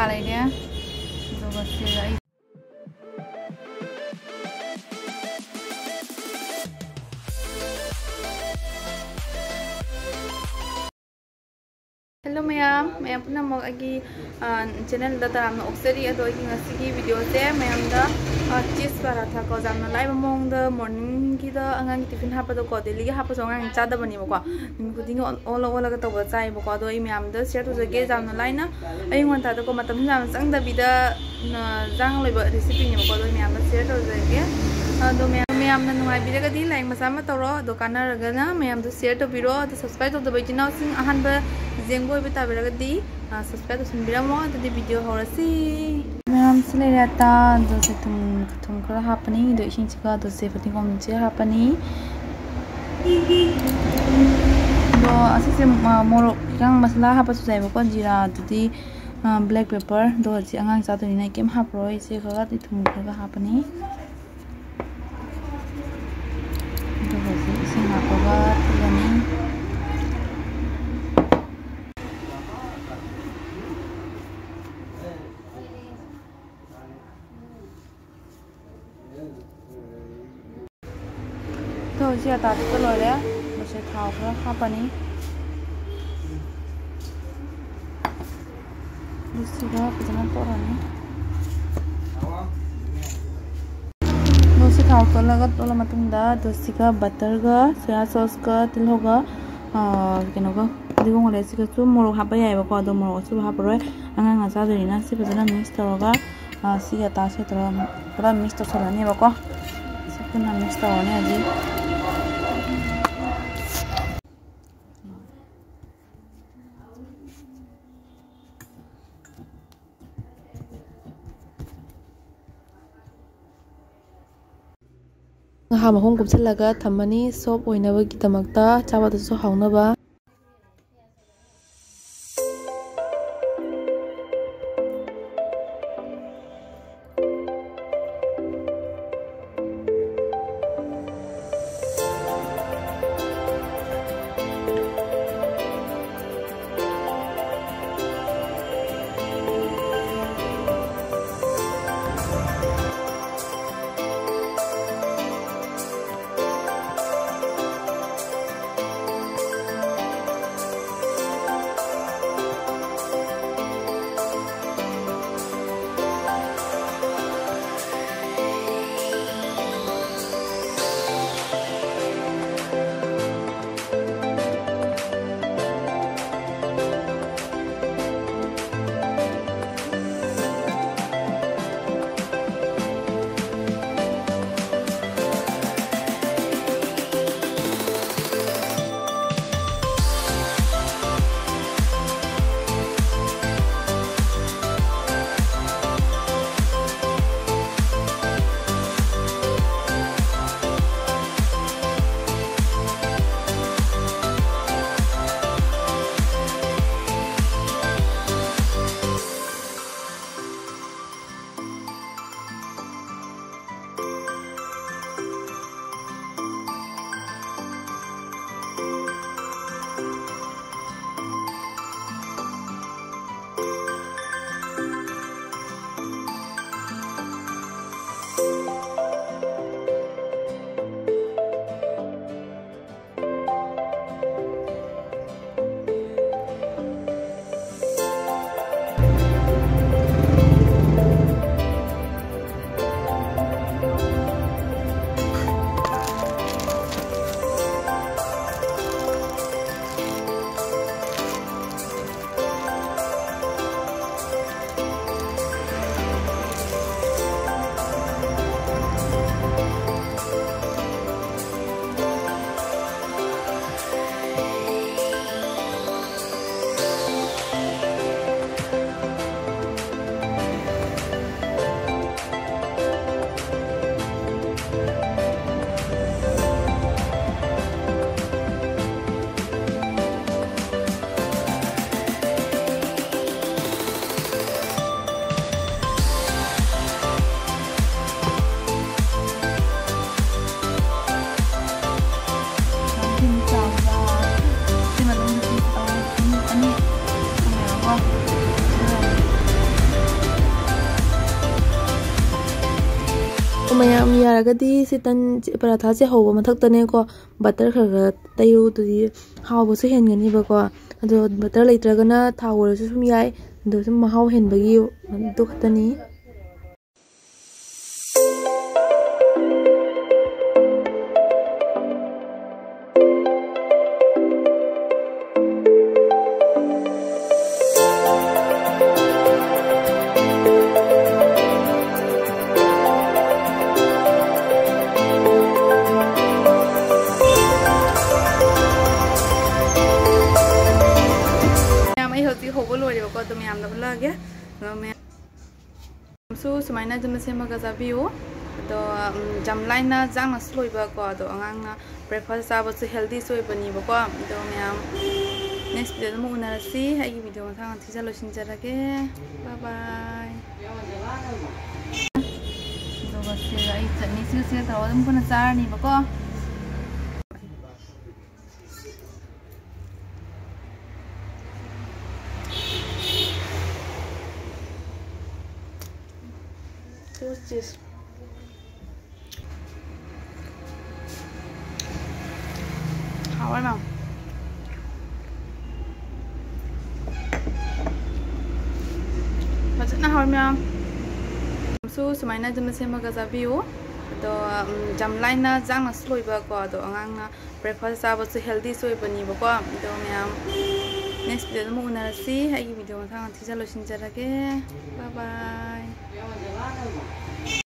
लेने hello ma'am पुनमक channel तराम ओक्सरी की video से मैम चीज पराठा को जाम लाइव मोंग मॉर्निंग की अंग टिफिन हापदको डेली हापसो अंग चादबनीबको खुदी ओल ओलग तब चाइबको मैम शेयर तौजगे जाम लाइना अयोंतादको मतम जाम चंगदबीद जांग लेब रेसिपीनीबको मैम शेयर तौजगे मैम नुंगाइबीरगदी लाइक मचा मा तौरो दो कानरगना मैम शेयर तौबीरो सब्सक्राइब तौदब इचिनाउसिंग अहनब जेंगो इबे ताबिरगदी सब्सक्राइब तौसनबीरमो अदुदि वीडियो हौरसी मैम से लेराता दो से तुम खरा हापनी दो इसिंग चिका दो से फतिगोम से हापनी दो असिसे मोरो yang masala hapa su जाइबको जीरा अदुदि ब्लैक पेपर दो जी अंगांग चादोनिना केम हापरो इसे खगा दि थुम खगा हापनी इसिंग हापगा तुलनी तो जी आता तो लोरे बसे थाव खरा हापनी दूसरा पजना तोरानी दोसी थाव तोलगा तोला मतुंगदा दोसीगा बटर गा सोया सॉस गा तिलहोगा केनोगा दिगोंग लेसिगा सु मोरो हापा याइबको अदो मोरो सु हापरोय अंगा चादोरिना सि पजना मिक्स तोरगा सिगा तासे तोरा पूरा मिक्स तोसलानी बको सबना मिक्स तोरने अजी mahom kupsalaga thamani sop oinabagi damakta chabadasu haunaba ꯌꯥꯔꯒꯗꯤ ꯁꯤ ꯇꯟ ꯄꯔꯥꯊꯥꯁꯦ ꯍꯧꯕ ꯃꯊꯛꯇꯅꯦꯀꯣ ꯕꯇꯔ ꯈꯔ ꯈꯔ ꯇꯩꯌꯨ, ꯑꯗꯨꯗꯤ ꯍꯥꯎꯕꯁꯨ ꯍꯦꯟꯒꯅꯤꯕꯀꯣ. ꯑꯗꯣ ꯕꯇꯔ ꯂꯩꯇ꯭ꯔꯒꯅ ꯊꯥꯎ ꯑꯣꯏꯔꯁꯨ ꯁꯨꯝ ꯌꯥꯏ. ꯑꯗꯣ ꯁꯨꯝ ꯃꯍꯥꯎ ꯍꯦꯟꯕꯒꯤ ꯑꯗꯨ ꯈꯛꯇꯅꯤ. hꯧꯕ ꯂꯣꯏꯔꯦꯕꯀꯣ. ꯑꯗꯨ ꯃꯌꯥꯝꯗ ꯎꯠꯂꯛꯑꯒꯦ. ꯃꯌꯥꯝꯁꯨ ꯁꯨꯃꯥꯏꯅ ꯑꯗꯨꯝ ꯁꯦꯝꯃꯒ ꯆꯥꯕꯤꯌꯨ. ꯑꯗꯣ ꯌꯥꯝ ꯂꯥꯏꯅ ꯆꯥꯡꯅꯁꯨ ꯂꯣꯏꯕꯀꯣ. ꯑꯗꯣ ꯑꯉꯥꯡꯅ ꯕ꯭ꯔꯦꯛꯐꯥꯁ ꯆꯥꯕꯁꯨ ꯍꯦꯜꯗꯤꯁꯨ ꯑꯣꯏꯕꯅꯦꯕꯀꯣ. ꯑꯗꯣ ꯃꯌꯥꯝ ꯅꯦꯛꯁ ꯚꯤꯗꯤꯑꯣꯗ ꯑꯃꯨꯛ ꯎꯅꯔꯁꯤ. ꯑꯩꯒꯤ ꯚꯤꯗꯤꯑꯣ ꯃꯊꯪ ꯊꯤꯖ ꯂꯣꯏꯁꯤꯟꯖꯔꯒꯦ. ꯕꯥꯏ ꯕꯥꯏ. ꯑꯗꯨꯒ ꯁꯤꯒ ꯑꯩ ꯆꯠꯅꯤꯁꯤꯒ ꯁꯤꯒ ꯇꯧꯔꯒ ꯑꯗꯨꯝ ꯄꯨꯟꯅ ꯆꯥꯔꯅꯤꯕꯀꯣ. Cheese. Hảo lắm. Fazna hảo ꯃꯌꯥꯝ. ꯁꯨ ꯁꯨꯃꯥꯏꯅ ꯑꯗꯨꯝ ꯁꯦꯝꯃꯒ ꯆꯥꯕꯤꯌꯨ. ꯑꯗꯣ ꯌꯥꯝ ꯂꯥꯏꯅ ꯆꯥꯡꯅꯁꯨ ꯂꯣꯏꯕꯀꯣ. ꯑꯗꯣ ꯑꯉꯥꯡꯅ ꯕ꯭ꯔꯦꯛꯐꯥꯁ ꯆꯥꯕꯁꯨ ꯍꯦꯜꯗꯤꯁꯨ ꯑꯣꯏꯕꯅꯦꯕꯀꯣ. ꯑꯗꯣ ꯃꯌꯥꯝ ꯅꯦꯛꯁ ꯚꯤꯗꯤꯑꯣꯗ ꯑꯃꯨꯛ ꯎꯅꯔꯁꯤ. ꯑꯩꯒꯤ ꯚꯤꯗꯤꯑꯣ ꯃꯊꯪ ꯊꯤꯖ ꯂꯣꯏꯁꯤꯟꯖꯔꯒꯦ. ꯕꯥꯏ ꯕꯥꯏ.